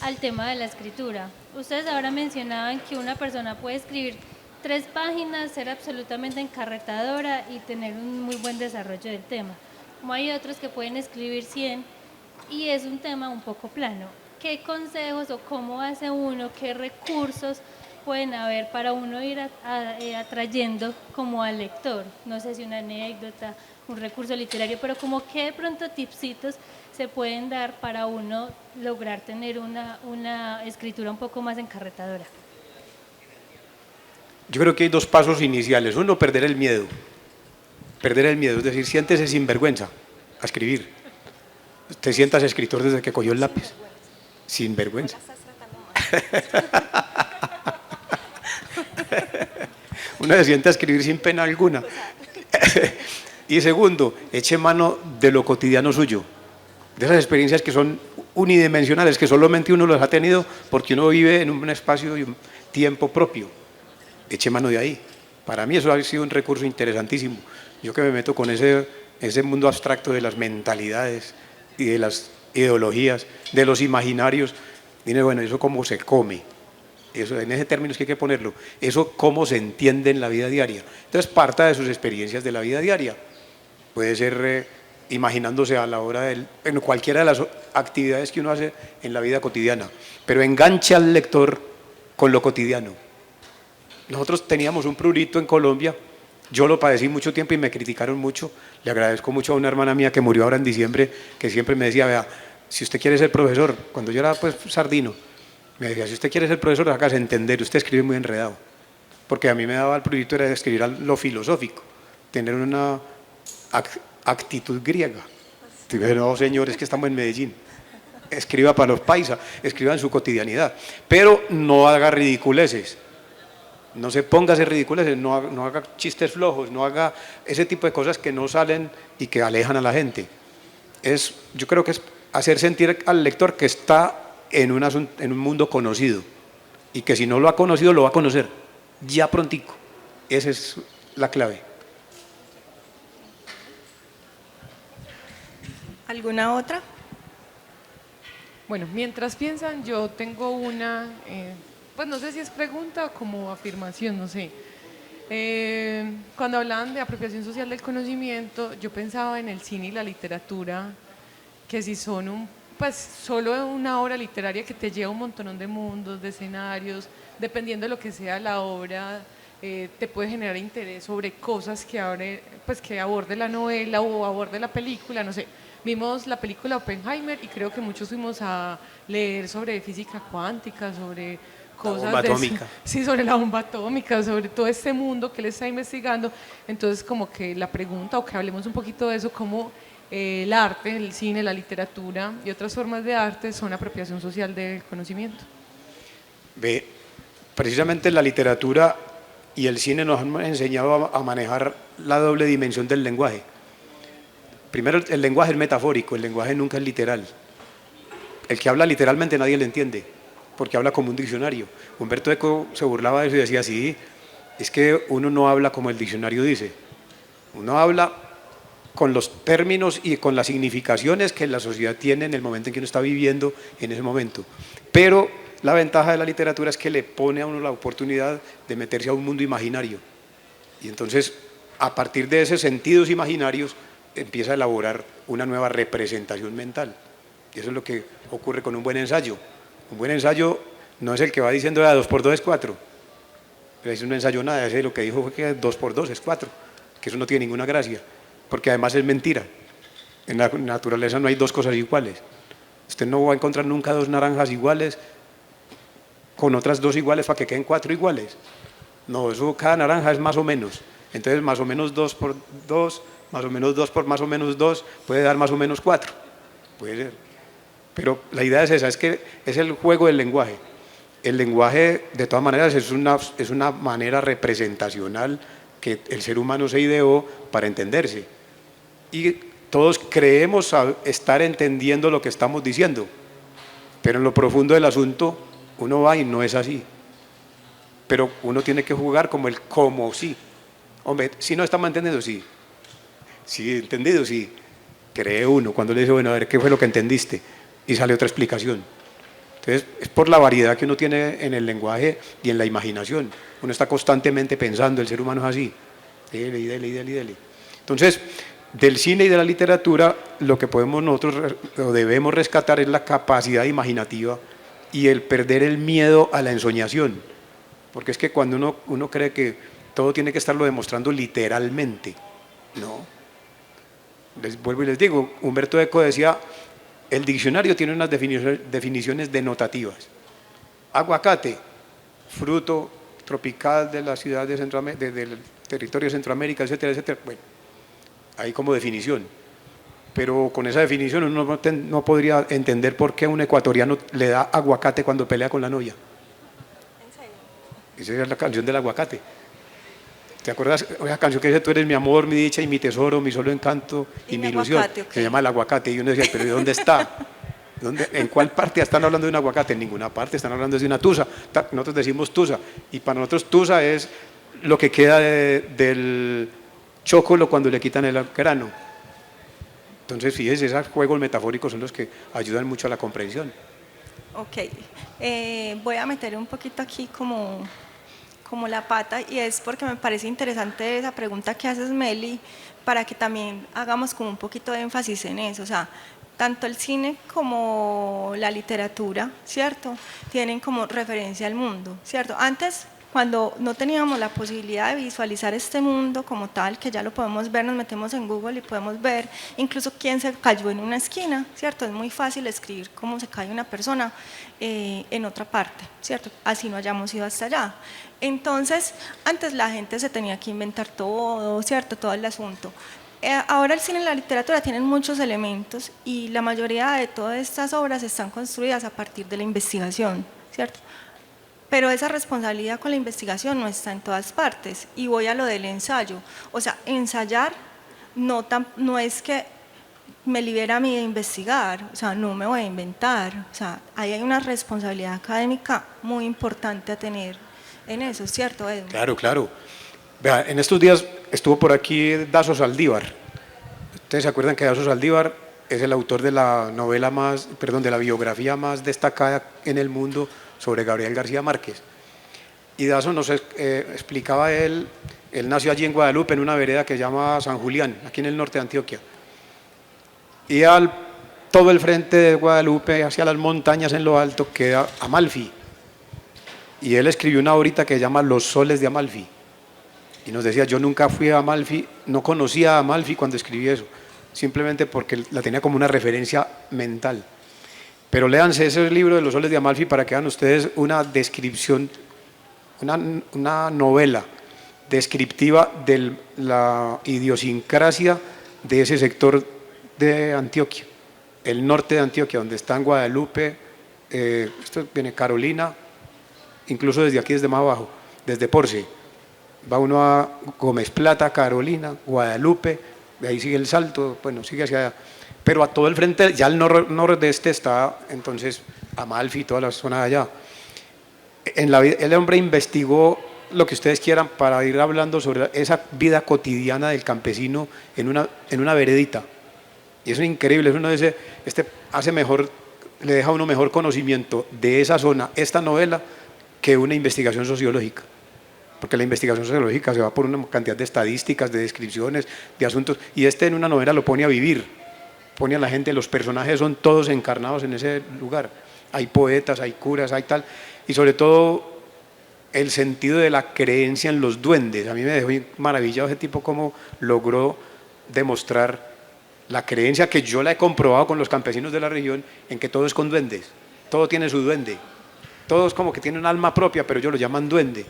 S3: al tema de la escritura. Ustedes ahora mencionaban que una persona puede escribir 3 páginas, ser absolutamente encarretadora y tener un muy buen desarrollo del tema. Como hay otros que pueden escribir 100 y es un tema un poco plano. ¿Qué consejos o cómo hace uno, qué recursos pueden haber para uno ir atrayendo como al lector? No sé si una anécdota, un recurso literario, pero como qué de pronto tipsitos se pueden dar para uno lograr tener una escritura un poco más encarretadora.
S2: Yo creo que hay 2 pasos iniciales. Uno, perder el miedo. Perder el miedo, es decir, siéntese sin vergüenza a escribir. Te sientas escritor desde que cogió el lápiz. Sin vergüenza. Uno se sienta a escribir sin pena alguna. Y segundo, eche mano de lo cotidiano suyo, de esas experiencias que son unidimensionales, que solamente uno las ha tenido porque uno vive en un espacio y un tiempo propio. Eche mano de ahí. Para mí eso ha sido un recurso interesantísimo. Yo que me meto con ese mundo abstracto de las mentalidades y de las ideologías, de los imaginarios, dime, bueno, ¿eso cómo se come? Eso, en ese término es que hay que ponerlo. Eso cómo se entiende en la vida diaria. Entonces parta de sus experiencias de la vida diaria. Puede ser imaginándose a la hora en cualquiera de las actividades que uno hace en la vida cotidiana, pero engancha al lector con lo cotidiano. Nosotros teníamos un prurito en Colombia, yo lo padecí mucho tiempo y me criticaron mucho. Le agradezco mucho a una hermana mía que murió ahora en diciembre, que siempre me decía, vea, si usted quiere ser profesor, cuando yo era pues sardino, me decía, si usted quiere ser profesor, hágase entender, usted escribe muy enredado. Porque a mí me daba el prurito era escribir lo filosófico, tener una actitud griega. Dije, no, señor, es que estamos en Medellín. Escriba para los paisas, escriba en su cotidianidad, pero no haga ridiculeces. No se ponga a hacer ridiculeces, no haga chistes flojos, no haga ese tipo de cosas que no salen y que alejan a la gente. Yo creo que es hacer sentir al lector que está en un mundo conocido y que si no lo ha conocido lo va a conocer ya prontico. Esa es la clave.
S1: ¿Alguna otra?
S4: Bueno, mientras piensan, yo tengo una, pues no sé si es pregunta o como afirmación, no sé. Cuando hablaban de apropiación social del conocimiento, yo pensaba en el cine y la literatura, que si son pues solo una obra literaria que te lleva un montón de mundos, de escenarios, dependiendo de lo que sea la obra, te puede generar interés sobre cosas que aborde la novela o aborde la película, no sé. Vimos la película Oppenheimer y creo que muchos fuimos a leer sobre física cuántica, sobre cosas
S2: la bomba atómica.
S4: Sí, sobre la bomba atómica, sobre todo este mundo que él está investigando. Entonces, como que la pregunta, o que hablemos un poquito de eso, cómo el arte, el cine, la literatura y otras formas de arte son apropiación social del conocimiento.
S2: Ve, precisamente la literatura y el cine nos han enseñado a manejar la doble dimensión del lenguaje. Primero, el lenguaje es metafórico, el lenguaje nunca es literal. El que habla literalmente nadie le entiende, porque habla como un diccionario. Humberto Eco se burlaba de eso y decía, sí, es que uno no habla como el diccionario dice, uno habla con los términos y con las significaciones que la sociedad tiene en el momento en que uno está viviendo en ese momento. Pero la ventaja de la literatura es que le pone a uno la oportunidad de meterse a un mundo imaginario. Y entonces, a partir de esos sentidos imaginarios, empieza a elaborar una nueva representación mental. Y eso es lo que ocurre con un buen ensayo. Un buen ensayo no es el que va diciendo 2 por 2 es 4. Es un ensayo nada, ese lo que dijo fue que 2 por 2 es 4, que eso no tiene ninguna gracia, porque además es mentira. En la naturaleza no hay dos cosas iguales. Usted no va a encontrar nunca 2 naranjas iguales con otras 2 iguales para que queden 4 iguales. No, eso cada naranja es más o menos. Entonces más o menos 2 por 2, más o menos 2 por más o menos 2 puede dar más o menos 4. Puede ser. Pero la idea es esa, es que es el juego del lenguaje. El lenguaje, de todas maneras, es una manera representacional que el ser humano se ideó para entenderse. Y todos creemos estar entendiendo lo que estamos diciendo, pero en lo profundo del asunto uno va y no es así. Pero uno tiene que jugar como el como sí. Hombre, si no estamos entendiendo, sí. Sí, entendido, sí. Cree uno cuando le dice, bueno, a ver, ¿qué fue lo que entendiste? Y sale otra explicación. Entonces, es por la variedad que uno tiene en el lenguaje y en la imaginación. Uno está constantemente pensando, el ser humano es así. Dele, y dele, y dele, y dele. Entonces, del cine y de la literatura, lo que podemos nosotros, o debemos rescatar es la capacidad imaginativa y el perder el miedo a la ensoñación. Porque es que cuando uno cree que todo tiene que estarlo demostrando literalmente, no. Les vuelvo y les digo, Humberto Eco decía, el diccionario tiene unas definiciones denotativas. Aguacate, fruto tropical de la ciudad de del territorio de Centroamérica, etcétera, etcétera. Bueno, ahí como definición. Pero con esa definición uno no podría entender por qué un ecuatoriano le da aguacate cuando pelea con la novia.
S1: ¿En serio?
S2: Esa es la canción del aguacate. ¿Te acuerdas? Esa canción que dice, tú eres mi amor, mi dicha y mi tesoro, mi solo encanto y mi ilusión.
S1: Aguacate, okay.
S2: Se llama el aguacate. Y uno decía, pero ¿de dónde está? ¿En cuál parte están hablando de un aguacate? En ninguna parte, están hablando de una tusa. Nosotros decimos tusa. Y para nosotros tusa es lo que queda del chocolo cuando le quitan el grano. Entonces, fíjese, esos juegos metafóricos son los que ayudan mucho a la comprensión.
S1: Ok, voy a meter un poquito aquí como la pata, y es porque me parece interesante esa pregunta que haces, Meli, para que también hagamos como un poquito de énfasis en eso. O sea, tanto el cine como la literatura, ¿cierto?, tienen como referencia al mundo, ¿cierto? Antes, cuando no teníamos la posibilidad de visualizar este mundo como tal, que ya lo podemos ver, nos metemos en Google y podemos ver incluso quién se cayó en una esquina, ¿cierto? Es muy fácil escribir cómo se cae una persona en otra parte, ¿cierto? Así no hayamos ido hasta allá. Entonces, antes la gente se tenía que inventar todo, ¿cierto? Todo el asunto. Ahora el cine y la literatura tienen muchos elementos y la mayoría de todas estas obras están construidas a partir de la investigación, ¿cierto? Pero esa responsabilidad con la investigación no está en todas partes. Y voy a lo del ensayo. O sea, ensayar no es que me libera a mí de investigar, o sea, no me voy a inventar, o sea, ahí hay una responsabilidad académica muy importante a tener en eso, ¿cierto, Edu?
S2: Claro, claro. Vea, en estos días estuvo por aquí Dazo Saldívar. Ustedes se acuerdan que Dazo Saldívar es el autor de la novela más, perdón, de la biografía más destacada en el mundo sobre Gabriel García Márquez. Y Dazo nos explicaba él nació allí en Guadalupe, en una vereda que se llama San Julián, aquí en el norte de Antioquia. Y todo el frente de Guadalupe, hacia las montañas en lo alto, queda Amalfi. Y él escribió una obra que se llama Los soles de Amalfi. Y nos decía, yo nunca fui a Amalfi, no conocía a Amalfi cuando escribí eso, simplemente porque la tenía como una referencia mental. Pero léanse ese libro de Los soles de Amalfi para que vean ustedes una descripción, una novela descriptiva de la idiosincrasia de ese sector de Antioquia, el norte de Antioquia, donde están Guadalupe, esto viene Carolina, incluso desde aquí, desde más abajo, desde Porce, va uno a Gómez Plata, Carolina, Guadalupe, de ahí sigue el Salto, bueno, sigue hacia allá, pero a todo el frente, ya al nordeste está entonces Amalfi, toda la zona de allá. El hombre investigó lo que ustedes quieran para ir hablando sobre esa vida cotidiana del campesino en una veredita. Y eso es increíble, uno dice, hace mejor, le deja a uno mejor conocimiento de esa zona, esta novela, que una investigación sociológica. Porque la investigación sociológica se va por una cantidad de estadísticas, de descripciones, de asuntos, y en una novela lo pone a vivir, pone a la gente, los personajes son todos encarnados en ese lugar. Hay poetas, hay curas, hay tal, y sobre todo el sentido de la creencia en los duendes. A mí me dejó maravillado ese tipo cómo logró demostrar la creencia que yo la he comprobado con los campesinos de la región en que todo es con duendes, todo tiene su duende, todos como que tienen un alma propia, pero ellos lo llaman duende.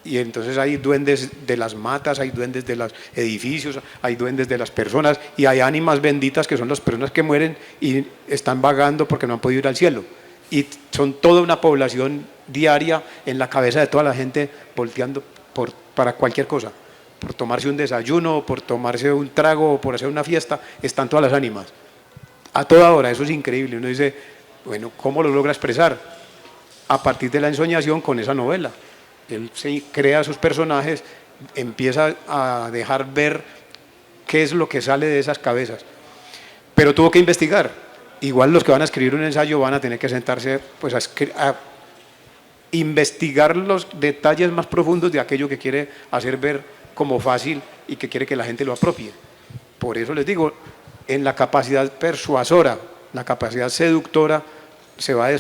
S2: Y entonces hay duendes de las matas, hay duendes de los edificios, hay duendes de las personas y hay ánimas benditas que son las personas que mueren y están vagando porque no han podido ir al cielo. Y son toda una población diaria en la cabeza de toda la gente volteando para cualquier cosa, por tomarse un desayuno, por tomarse un trago, por hacer una fiesta, están todas las ánimas, a toda hora. Eso es increíble. Uno dice, bueno, ¿cómo lo logra expresar? A partir de la ensoñación con esa novela. Él se crea sus personajes, empieza a dejar ver qué es lo que sale de esas cabezas, pero tuvo que investigar. Igual los que van a escribir un ensayo van a tener que sentarse pues, a investigar los detalles más profundos de aquello que quiere hacer ver como fácil y que quiere que la gente lo apropie. Por eso les digo, en la capacidad persuasora, la capacidad seductora se va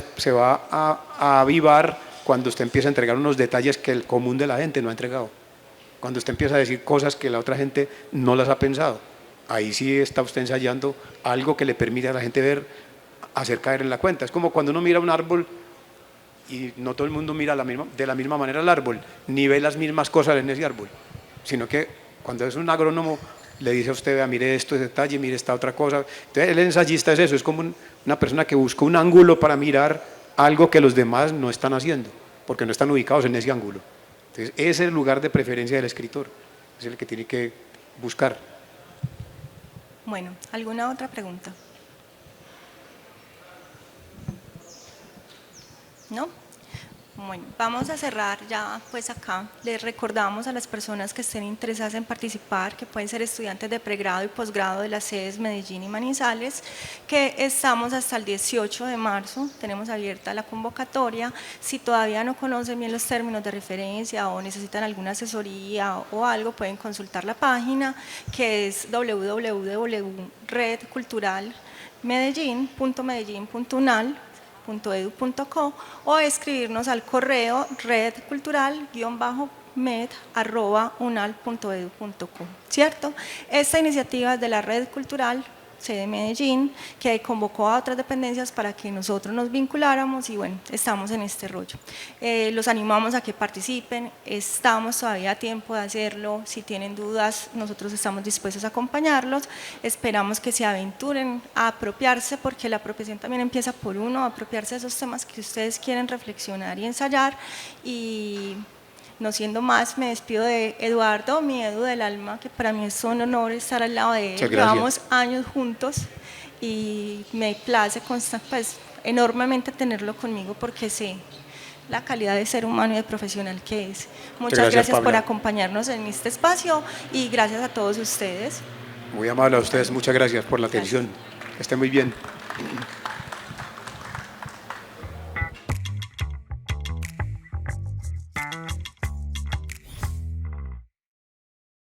S2: a avivar cuando usted empieza a entregar unos detalles que el común de la gente no ha entregado, cuando usted empieza a decir cosas que la otra gente no las ha pensado. Ahí sí está usted ensayando algo que le permite a la gente ver, hacer caer en la cuenta. Es como cuando uno mira un árbol y no todo el mundo mira de la misma manera el árbol, ni ve las mismas cosas en ese árbol, sino que cuando es un agrónomo le dice a usted, vea, mire esto, ese detalle, mire esta otra cosa. Entonces el ensayista es eso, es como una persona que busca un ángulo para mirar algo que los demás no están haciendo, porque no están ubicados en ese ángulo. Entonces ese es el lugar de preferencia del escritor, es el que tiene que buscar.
S1: Bueno, ¿alguna otra pregunta? ¿No? Bueno, vamos a cerrar ya pues acá. Les recordamos a las personas que estén interesadas en participar, que pueden ser estudiantes de pregrado y posgrado de las sedes Medellín y Manizales, que estamos hasta el 18 de marzo, tenemos abierta la convocatoria. Si todavía no conocen bien los términos de referencia o necesitan alguna asesoría o algo, pueden consultar la página que es redcultural-med@unal.edu.co, ¿cierto? Esta iniciativa es de la Red Cultural sede Medellín, que convocó a otras dependencias para que nosotros nos vinculáramos y bueno, estamos en este rollo. Los animamos a que participen, estamos todavía a tiempo de hacerlo, si tienen dudas nosotros estamos dispuestos a acompañarlos, esperamos que se aventuren a apropiarse, porque la apropiación también empieza por uno, a apropiarse de esos temas que ustedes quieren reflexionar y ensayar, y No siendo más, me despido de Eduardo, mi Edu del alma, que para mí es un honor estar al lado de él.
S2: Muchas gracias.
S1: Llevamos años juntos y me place pues, enormemente tenerlo conmigo porque sé la calidad de ser humano y de profesional que es. Muchas gracias por
S2: Paula.
S1: acompañarnos en este espacio y gracias a todos ustedes.
S2: Muy amable a ustedes, muchas gracias por la atención. Que estén muy bien.